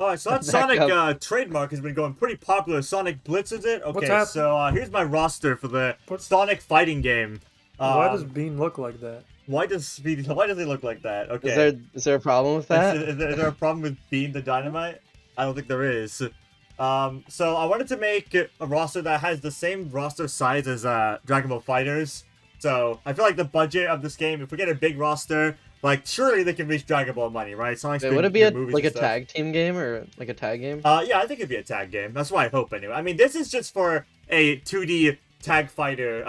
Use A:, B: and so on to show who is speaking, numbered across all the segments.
A: Alright, so that
B: Back
A: Sonic
B: up.
A: trademark has been going pretty popular. Sonic Blitz, is it?
C: What's
A: Okay,
C: that?
A: so here's my roster for the
C: What-
A: Sonic fighting game.
C: Why does Bean look like that?
A: Why does he look like that? Okay.
B: Is there a problem with that?
A: Is there a problem with being the Dynamite? I don't think there is. So I wanted to make a roster that has the same roster size as Dragon Ball Fighters. So I feel like the budget of this game, if we get a big roster, like surely they can reach Dragon Ball money, right? Sonic's
B: Wait, would it
A: been
B: be
A: in movies
B: like
A: and
B: a
A: stuff.
B: tag team game or like a tag game?
A: Yeah, I think it'd be a tag game. That's what I hope anyway. I mean, this is just for a 2D tag fighter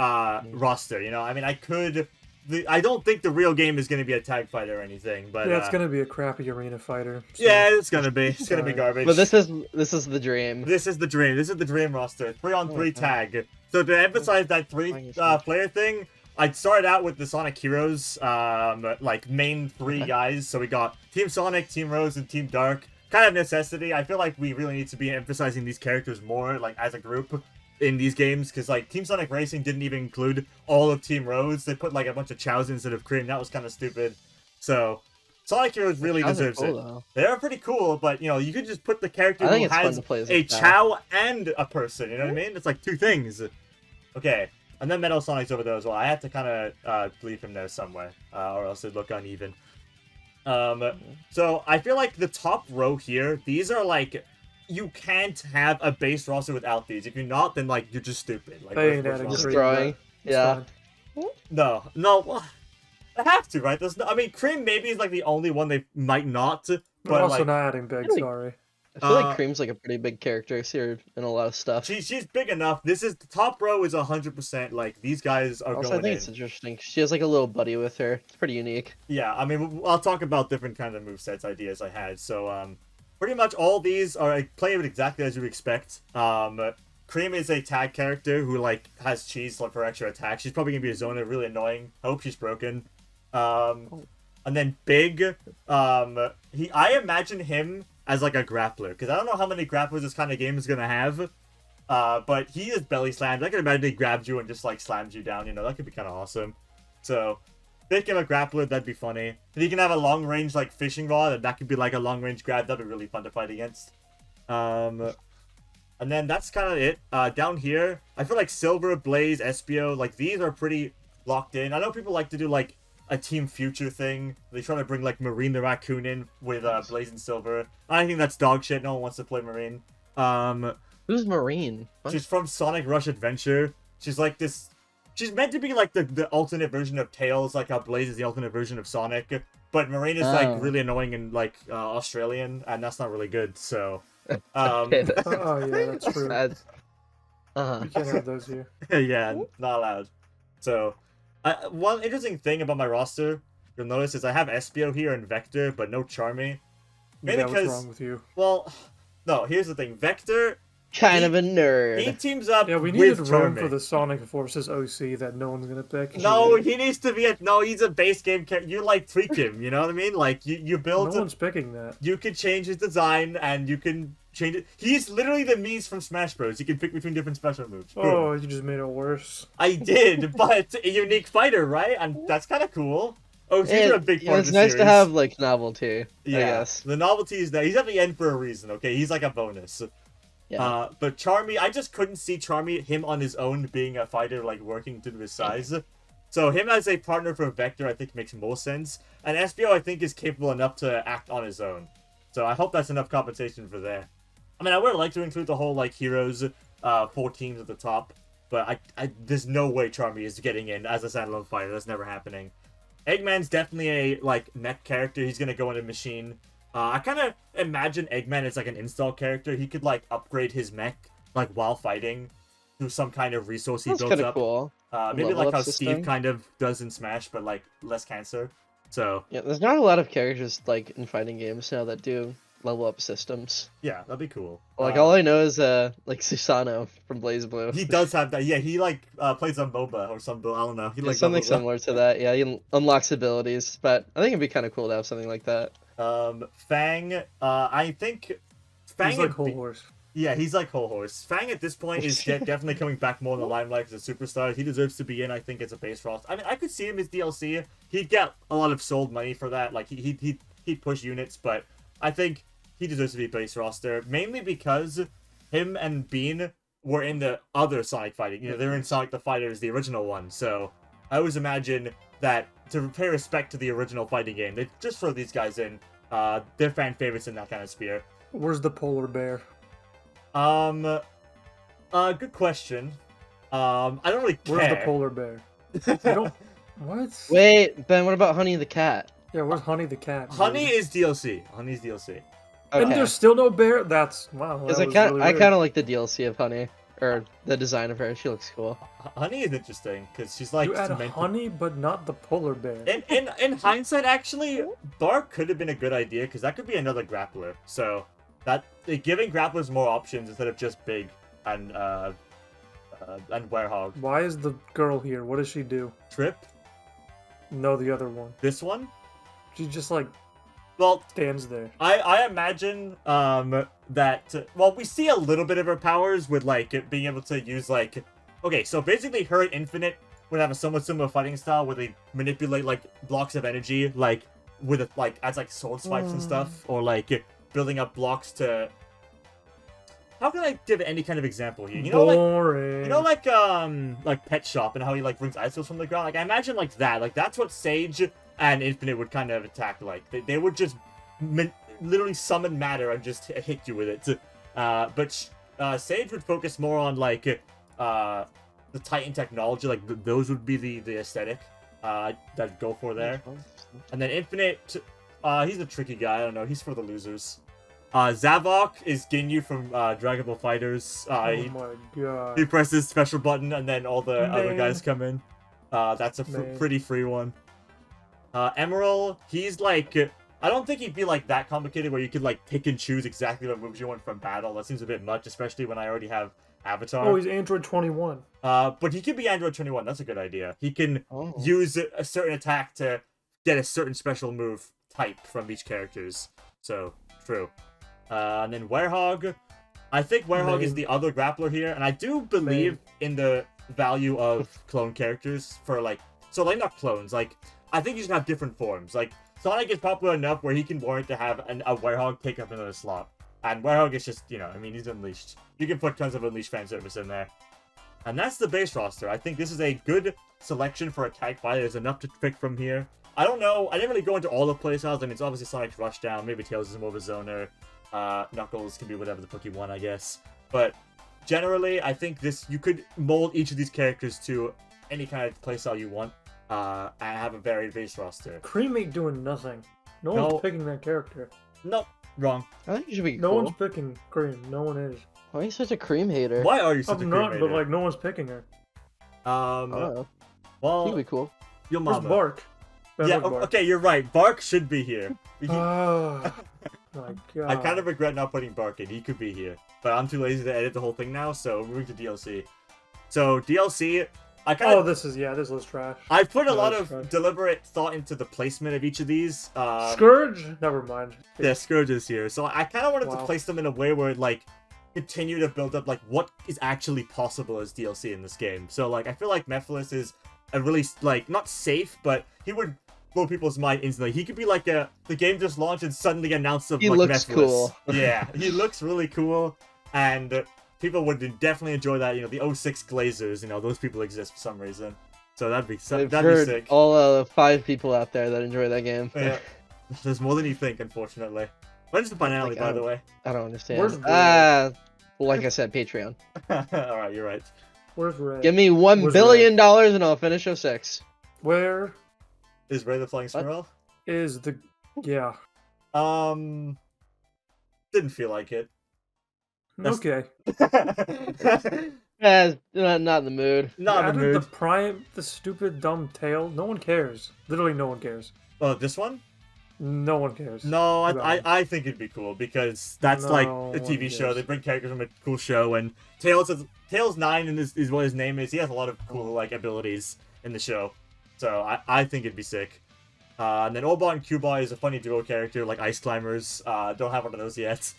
A: roster. You know, I mean, I don't think the real game is going to be a tag fighter or anything, but
C: Yeah, it's gonna be a crappy arena fighter. So.
A: yeah, it's gonna be. It's gonna be
C: Sorry.
A: garbage.
B: But this is the dream.
A: This is the dream. This is the dream roster. 3-on-3 tag. So to emphasize that player thing, I started out with the Sonic Heroes, like main three guys. So we got Team Sonic, Team Rose, and Team Dark. Kind of necessity. I feel like we really need to be emphasizing these characters more, like as a group in these games, because like Team Sonic Racing didn't even include all of Team Rose. They put like a bunch of Chows instead of Cream. That was kind of stupid. So Sonic Heroes really
B: Chows are
A: deserves
B: cool,
A: it.
B: though.
A: They are pretty cool, but you know, you could just put the character
B: I think
A: who
B: it's fun
A: has
B: to play as
A: a
B: a Chow.
A: Chow and a person. You know what I mean? It's like two things. Okay, and then Metal Sonic's over there as well. I have to kind of leave him there somewhere, or else it'd look uneven. So I feel like the top row here, these are like, you can't have a base roster without these. If you're not, then like you're just stupid. Like
C: They ain't
A: what's
C: adding
A: wrong?
B: Just
C: Cream,
B: throwing.
C: but it's
B: Yeah.
C: fine.
A: No, well, I have to, right? There's no, I mean, Cream maybe is like the only one they might not,
C: But
A: but
C: also
A: like
C: not adding big.
B: Really?
C: Sorry.
B: I feel like Cream's like a pretty big character here in a lot of stuff.
A: she's big enough. This is the top row is 100%. Like these guys are
B: Also, I
A: going
B: think
A: in.
B: it's interesting. She has like a little buddy with her. It's pretty unique.
A: Yeah, I mean, I'll talk about different kind of movesets ideas I had. So, pretty much all these are I play it exactly as you expect. Cream is a tag character who like has cheese like for extra attack. She's probably gonna be a zoner, really annoying. I hope she's broken. And then Big, I imagine him as like a grappler because I don't know how many grapplers this kind of game is gonna have. But he is belly slammed. I can imagine he grabs you and just like slams you down. You know, that could be kind of awesome. So, make him a grappler. That'd be funny. And he can have a long range like fishing rod, and that could be like a long range grab. That'd be really fun to fight against. And then that's kind of it. Down here, I feel like Silver, Blaze, Espio, like these are pretty locked in. I know people like to do like a Team Future thing. They try to bring like Marine the Raccoon in with Blaze and Silver. I think that's dog shit. No one wants to play Marine.
B: Who's Marine? What?
A: She's from Sonic Rush Adventure. She's like this. She's meant to be like the alternate version of Tails, like how Blaze is the alternate version of Sonic. But Marine is like really annoying and like Australian, and that's not really good. So,
B: Okay,
C: Oh yeah, that's true.
B: that's-
C: You can't have those here.
A: yeah, not allowed. So, one interesting thing about my roster you'll notice is I have Espio here and Vector, but no Charmy. Mainly
C: Yeah, what's
A: because,
C: wrong with you?
A: well, no. Here's the thing: Vector,
B: kind of a
A: he
B: nerd.
A: teams up
C: Yeah, we
A: with
C: needed room
A: Charmy.
C: for the Sonic Forces OC that no one's gonna pick.
A: No, he needs to be he's a base game character. You like tweak him, you know what I mean? Like you build
C: No one's picking that.
A: you can change his design and you can change it. He's literally the Mies from Smash Bros. You can pick between different special moves. Boom.
C: Oh, you just made it worse.
A: I did, but a unique fighter, right? And that's kind of cool. Oh, so you're a big part of
B: It's
A: the
B: nice
A: series.
B: to have like novelty. I
A: Yeah,
B: guess.
A: the novelty is there. He's at the end for a reason, okay? He's like a bonus.
B: Yeah.
A: But Charmy, I just couldn't see him on his own being a fighter, like working due to his size. So him as a partner for Vector, I think makes more sense. And Espio, I think, is capable enough to act on his own. So I hope that's enough compensation for there. I mean, I would like to include the whole like heroes, 4 teams at the top, but there's no way Charmy is getting in as a standalone fighter. That's never happening. Eggman's definitely a like mech character. He's gonna go in a machine. I kind of imagine Eggman as like an install character. He could like upgrade his mech like while fighting through some kind of resource he
B: That's
A: builds
B: kind of
A: up.
B: cool.
A: Maybe
B: Level
A: like
B: up
A: how
B: system.
A: Steve kind of does in Smash, but like less cancer. So
B: Yeah, there's not a lot of characters like in fighting games now that do level up systems.
A: yeah, that'd be cool.
B: Like all I know is like Susano from Blaze Blue.
A: He does have that. Yeah, he like plays a MOBA or something. I don't know. He like
B: Something
A: levels up.
B: similar to that. Yeah, he unlocks abilities, but I think it'd be kind of cool to have something like that.
A: Fang. I think Fang.
C: He's like
A: and
C: whole
A: B-
C: horse.
A: Yeah, he's like whole horse. Fang at this point is definitely coming back more in the limelight as a superstar. He deserves to be in. I think as a base roster. I mean, I could see him as DLC. He'd get a lot of sold money for that. Like he'd push units, but I think he deserves to be base roster, mainly because him and Bean were in the other Sonic fighting. You know, they're in Sonic the Fighters, the original one. So I always imagine that to pay respect to the original fighting game, they just throw these guys in. They're fan favorites in that kind of sphere.
C: Where's the polar bear?
A: Good question. I don't really care.
C: Where's the polar bear? You don't... What?
B: Wait, Ben, what about Honey the cat?
C: Yeah, where's Honey the cat?
A: Honey
C: dude?
A: is DLC. Honey's DLC.
C: And
B: Okay.
C: there's still no bear? That's... Wow, that
B: Because
C: was
B: I
C: really
B: kind
C: weird.
B: of like the DLC of Honey, or the design of her. She looks cool.
A: Honey is interesting because she's like
C: You add
A: meant-
C: Honey, but not the polar bear.
A: In hindsight, actually, Bark could have been a good idea because that could be another grappler. So that giving grapplers more options instead of just Big and Werehog.
C: Why is the girl here? What does she do?
A: Trip,
C: No, the other one.
A: this one.
C: She just, like,
A: Well,
C: stands there.
A: I imagine that we see a little bit of her powers with like it being able to use like okay, so basically her and Infinite would have a somewhat similar fighting style where they manipulate like blocks of energy like with like as like sword swipes and stuff, or like building up blocks to. How can I give any kind of example here?
C: Boring.
A: Like Pet Shop and how he like brings icicles from the ground. Like I imagine like that. Like that's what Sage and Infinite would kind of attack like. They would just literally summon matter and just hit you with it. But Sage would focus more on like the Titan technology. Like those would be the aesthetic that go for there. And then Infinite, he's a tricky guy. I don't know. He's for the losers. Zavok is Ginyu from Dragon Ball Fighters.
C: Oh my god.
A: He presses special button and then all the other
C: Man.
A: guys come in. That's a
C: Man.
A: pretty free one. Emerald, he's like... I don't think he'd be like that complicated where you could like pick and choose exactly what moves you want from battle. That seems a bit much, especially when I already have Avatar.
C: Oh, he's Android 21.
A: But he could be Android 21. That's a good idea. He can use a certain attack to get a certain special move type from each characters. So, true. And then Werehog. I think Werehog is the other grappler here, and I do believe in the value of clone characters for like... So, like, not clones. Like, I think you should have different forms. Like, Sonic is popular enough where he can warrant to have a Werehog take up another slot. And Werehog is just, I mean, he's Unleashed. You can put tons of Unleashed fan service in there. And that's the base roster. I think this is a good selection for a tag fighter. There's enough to pick from here. I don't know. I didn't really go into all the playstyles. I mean, it's obviously Sonic's Rushdown. Maybe Tails is more of a zoner. Knuckles can be whatever the fuck you want, I guess. But generally, I think you could mold each of these characters to any kind of playstyle you want. And have a varied base roster.
C: Cream ain't doing nothing. No one's picking that character.
A: Nope, wrong.
B: I think you should be
C: No
B: cool.
C: one's picking Cream. No one is.
B: Why are you such a Cream hater?
A: Why are you such a
C: I'm
A: cream
C: not,
A: hater?
C: but like no one's picking her.
B: Oh,
A: Well,
B: you'd be cool.
A: your
C: Where's
A: mama.
C: Bark?
A: Yeah,
C: Bark.
A: okay, you're right. Bark should be here.
C: Oh my god.
A: I kind of regret not putting Bark in. He could be here. But I'm too lazy to edit the whole thing now, so we're moving to DLC. So, DLC, I kind of...
C: Oh, this list trash.
A: I put a lot
C: this
A: of
C: trash.
A: deliberate thought into the placement of each of these.
C: Scourge? Never mind.
A: Yeah, Scourge is here. So I kind of wanted to
C: Wow.
A: place them in a way where it, like, continue to build up, like, what is actually possible as DLC in this game. So, like, I feel like Mephiles is a really, like, not safe, but he would blow people's mind instantly. He could be like the game just launched and suddenly announced of
B: He
A: like
B: looks
A: Mephiles.
B: cool.
A: Yeah, he looks really cool, and people would definitely enjoy that. The 06 Glazers, those people exist for some reason. So that'd be
B: I've
A: that'd be
B: heard
A: sick.
B: all 5 people out there that enjoy that game.
A: Yeah. There's more than you think, unfortunately. When's the finale,
B: Like,
A: by the way?
B: I don't understand.
C: Where's Ray?
B: Well, like I said, Patreon.
A: Alright, you're right.
C: Where's Ray?
B: Give me $1
C: Where's
B: billion and I'll finish 06.
C: Where
A: Is Ray the Flying
B: What?
A: Squirrel?
C: is the... Yeah.
A: Didn't feel like it. That's-
C: Okay.
B: Not in the mood.
A: Not in the
C: Added
A: mood.
C: the stupid dumb tail. No one cares. Literally no one cares.
A: Oh, this one?
C: No one cares.
A: No,
C: about it.
A: I think it'd be cool because that's
C: No
A: like a
C: one
A: TV show.
C: cares.
A: They bring characters from a cool show, and Tails 9 is what his name is. He has a lot of cool like abilities in the show, so I think it'd be sick. And then Obot and Cubot is a funny duo character, like Ice Climbers. Don't have one of those yet.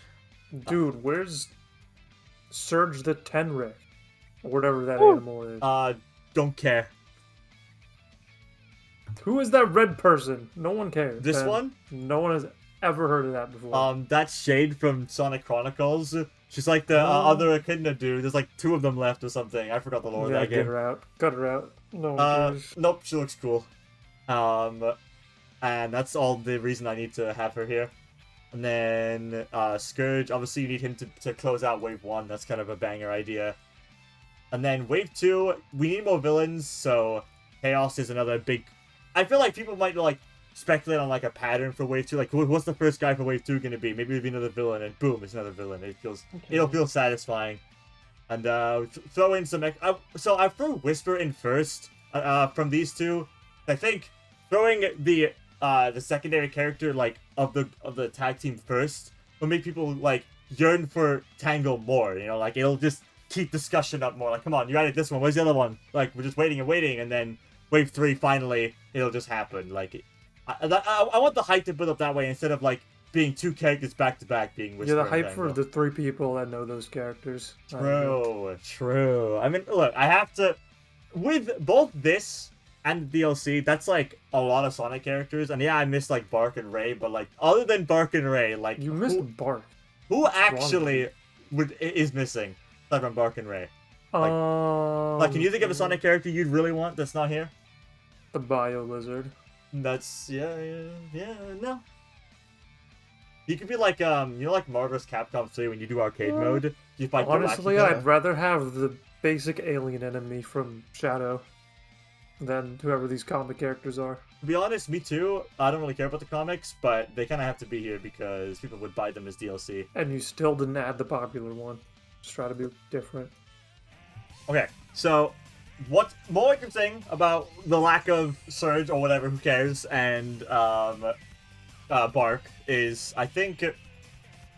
C: Dude, where's Surge the Tenrith? Or whatever that animal is.
A: Don't care.
C: Who is that red person? No one cares.
A: This
C: Ben.
A: one?
C: No one has ever heard of that before.
A: That's Shade from Sonic Chronicles. She's like the other Echidna dude. There's like 2 of them left or something. I forgot the lore of that game.
C: Get her out. Cut her out. No one cares.
A: Nope, she looks cool. And that's all the reason I need to have her here. And then Scourge, obviously you need him to close out Wave 1. That's kind of a banger idea. And then Wave 2, we need more villains, so Chaos is another big... I feel like people might like speculate on like a pattern for Wave 2. Like, what's the first guy for Wave 2 going to be? Maybe it'll be another villain, and boom, it's another villain. It'll feel satisfying. And throw in some... So I threw Whisper in first from these two. I think throwing the secondary character like of the tag team first will make people like yearn for Tango more. You know, like it'll just keep discussion up more. Like, come on, you added this one. Where's the other one? Like, we're just waiting, and then Wave 3 finally it'll just happen. Like, I want the hype to build up that way instead of like being 2 characters back to back being Whisper.
C: Yeah, the hype for the 3 people that know those characters.
A: True. I mean, look, I have to with both this and the DLC, that's like a lot of Sonic characters, and yeah, I missed like Bark and Ray, but like other than Bark and Ray, like
C: you missed Bark.
A: Who actually is missing aside from Bark and Ray? Like, can you think of a Sonic character you'd really want that's not here?
C: The Bio Lizard.
A: That's no. He could be like like Marvel's Capcom 3 when you do arcade mode. You fight
C: honestly, I'd rather have the basic alien enemy from Shadow than whoever these comic characters are.
A: To be honest, me too. I don't really care about the comics, but they kind of have to be here because people would buy them as DLC.
C: And you still didn't add the popular one. Just try to be different.
A: Okay, so what more I can say about the lack of Surge or whatever, who cares, and Bark is, I think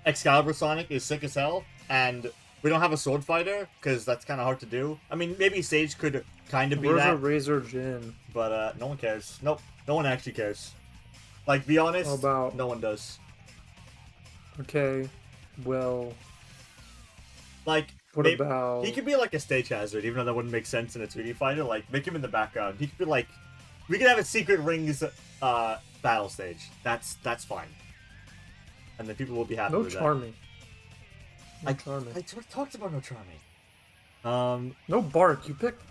A: Excalibur Sonic is sick as hell, and we don't have a sword fighter because that's kind of hard to do. I mean, maybe Sage could kind of be
C: Where's
A: that.
C: a Razor Jin?
A: But no one cares. Nope, no one actually cares. Like, be honest, no one does.
C: Okay, well,
A: like,
C: what about...
A: He could be like a stage hazard, even though that wouldn't make sense in a 2D fighter. Like, make him in the background. He could be like, we could have a Secret Rings battle stage. That's fine. And then people will be happy with
C: Charming.
A: No Charming. I talked about no Charming.
C: No Bark. You picked...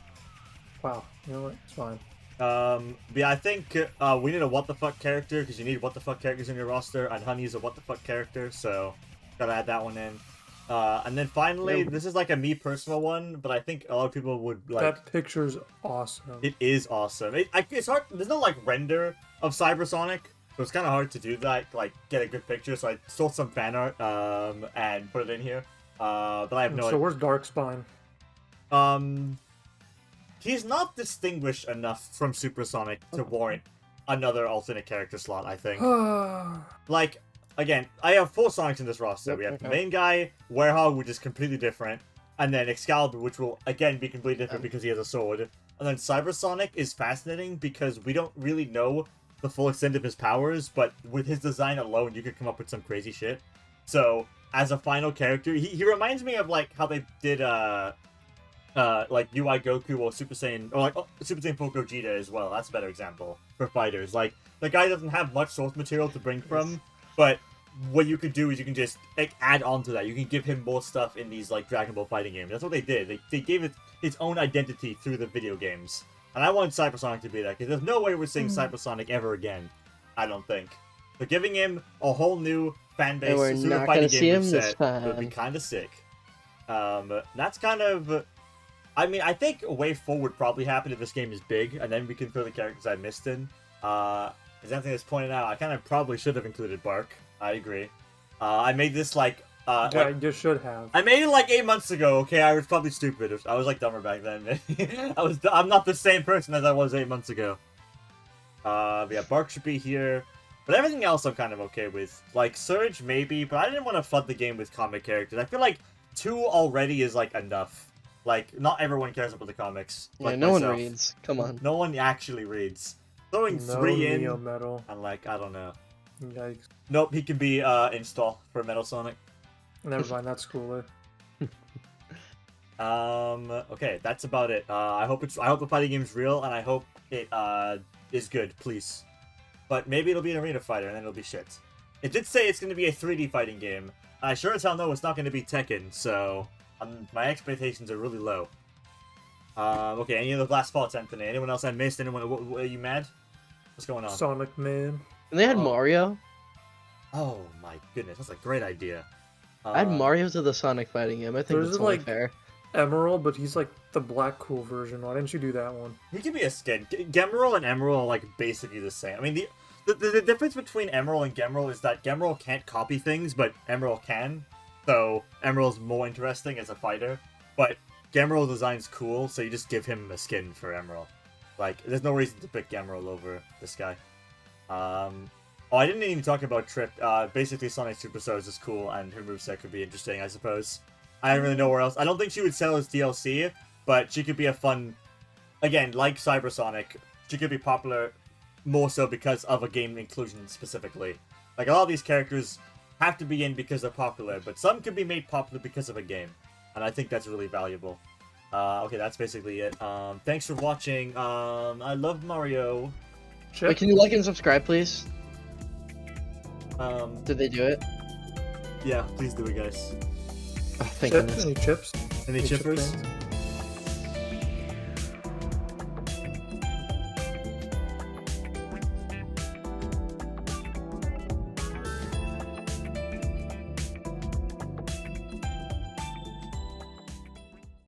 C: Wow. You know what? It's fine.
A: But yeah, I think we need a what the fuck character, because you need what the fuck characters in your roster, and Honey's a what the fuck character, so gotta add that one in. And then finally, this is like a me personal one, but I think a lot of people would like...
C: That picture's awesome.
A: It is awesome. It's hard... There's no like render of Cybersonic, so it's kind of hard to do that, like get a good picture, so I stole some fan art and put it in here. But I have no idea.
C: So where's Darkspine?
A: He's not distinguished enough from Supersonic to warrant another alternate character slot, I think. Like, again, I have 4 Sonics in this roster. We have the main guy, Werehog, which is completely different, and then Excalibur, which will, again, be completely different because he has a sword. And then Cybersonic is fascinating because we don't really know the full extent of his powers, but with his design alone, you could come up with some crazy shit. So, as a final character, he reminds me of, like, how they did, like UI Goku or Super Saiyan, or like Super Saiyan 4 Gogeta as well. That's a better example for fighters. Like, the guy doesn't have much source material to bring from, but what you could do is you can just like add on to that. You can give him more stuff in these like Dragon Ball fighting games. That's what they did. They gave it its own identity through the video games. And I want Cybersonic to be that, because there's no way we're seeing Cybersonic ever again. I don't think. But giving him a whole new fan base through the fighting game set would be kind of sick. That's kind of... I mean, I think Wave 4 would probably happen if this game is big, and then we can throw the characters I missed in. As Anthony has pointed out, I kind of probably should have included Bark. I agree. I made this like...
C: yeah, you should have.
A: I made it like 8 months ago, okay? I was probably stupid. I was like dumber back then. I'm not the same person as I was 8 months ago. Yeah, Bark should be here. But everything else I'm kind of okay with. Like, Surge, maybe, but I didn't want to flood the game with comic characters. I feel like 2 already is like enough. Like, not everyone cares about the comics.
B: Yeah,
A: like
B: no
A: myself.
B: one reads. Come on.
A: No one actually reads. Throwing 3 in,
C: Neo Metal.
A: and like, I don't know.
C: Yikes.
A: Nope, he can be install for Metal Sonic.
C: Never mind, that's cooler.
A: Okay, that's about it. I hope the fighting game's real, and I hope it is good, please. But maybe it'll be an arena fighter, and then it'll be shit. It did say it's going to be a 3D fighting game. I sure as hell know it's not going to be Tekken, so my expectations are really low. Okay, any other last thoughts, Anthony? Anyone else I missed? Anyone? Are you mad? What's going on?
C: Sonic Man.
B: And they had Mario.
A: Oh my goodness, that's a great idea.
B: Add Mario to the Sonic fighting game. I think that's only fair.
C: Emerald, but he's like the black cool version. Why didn't you do that one?
A: He could be a skin. Gemerald and Emerald are like basically the same. I mean, the difference between Emerald and Gemerald is that Gemerald can't copy things, but Emerald can. So Emerald's more interesting as a fighter. But Gemerald design's cool, so you just give him a skin for Emerald. Like, there's no reason to pick Gemerald over this guy. Oh, I didn't even talk about Trip. Basically, Sonic Superstars is cool, and her moveset could be interesting, I suppose. I don't really know where else. I don't think she would sell as DLC, but she could be a fun... Again, like Cybersonic, she could be popular more so because of a game inclusion specifically. Like, a lot of these characters have to be in because they're popular, but some can be made popular because of a game. And I think that's really valuable. Okay, that's basically it. Thanks for watching. I love Mario.
C: Chip?
B: Wait, can you like and subscribe, please? Did they do it?
A: Yeah, please do it, guys.
B: Oh, thank
C: Chips?
B: goodness.
C: Any chips?
A: Any chippers?